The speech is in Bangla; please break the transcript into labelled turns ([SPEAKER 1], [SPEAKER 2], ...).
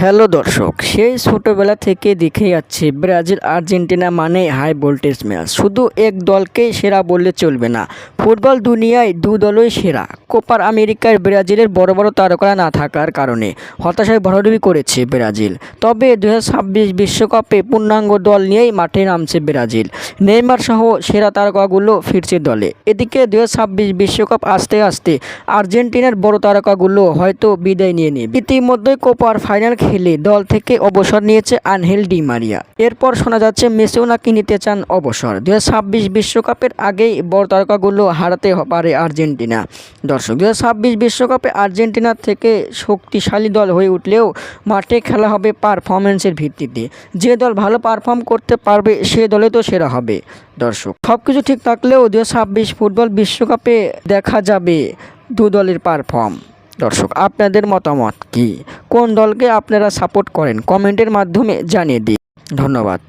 [SPEAKER 1] হ্যালো দর্শক, সেই ছোটোবেলা থেকে দেখে যাচ্ছে ব্রাজিল আর্জেন্টিনা মানে হাই ভোল্টেজ ম্যাচ। শুধু এক দলকেই সেরা বললে চলবে না, ফুটবল দুনিয়ায় দু দলই সেরা। কোপার আমেরিকার ব্রাজিলের বড় বড় তারকারা না থাকার কারণে হতাশায় ভরাডুবি করেছে ব্রাজিল। তবে 2026 বিশ্বকাপে পূর্ণাঙ্গ দল নিয়েই মাঠে নামছে ব্রাজিল। নেইমার সহ সেরা তারকাগুলো ফিরছে দলে। এদিকে 2026 বিশ্বকাপ আসতে আসতে আর্জেন্টিনার বড় তারকাগুলো হয়তো বিদায় নিয়ে নেবে। ইতিমধ্যে কোপার ফাইনাল খেলে দল থেকে অবসর নিয়েছে আনহেল ডি মারিয়া। এরপর শোনা যাচ্ছে মেসিও নাকি নিতে চান অবসর। 2026 বিশ্বকাপের আগেই বড় তারকাগুলো হারাতে পারে আর্জেন্টিনা। দর্শক, 2026 বিশ্বকাপে আর্জেন্টিনা থেকে শক্তিশালী দল হয়ে উঠলেও মাঠে খেলা হবে পারফরমেন্সের ভিত্তিতে। যে দল ভালো পারফর্ম করতে পারবে সে দলে তো সেরা হবে। দর্শক, সব কিছু ঠিক থাকলেও 2026 ফুটবল বিশ্বকাপে দেখা যাবে দু দলের পারফর্ম। দর্শক, আপনাদের মতামত কি? কোন দলকে আপনারা সাপোর্ট করেন? কমেন্টের মাধ্যমে জানিয়ে দিন। ধন্যবাদ।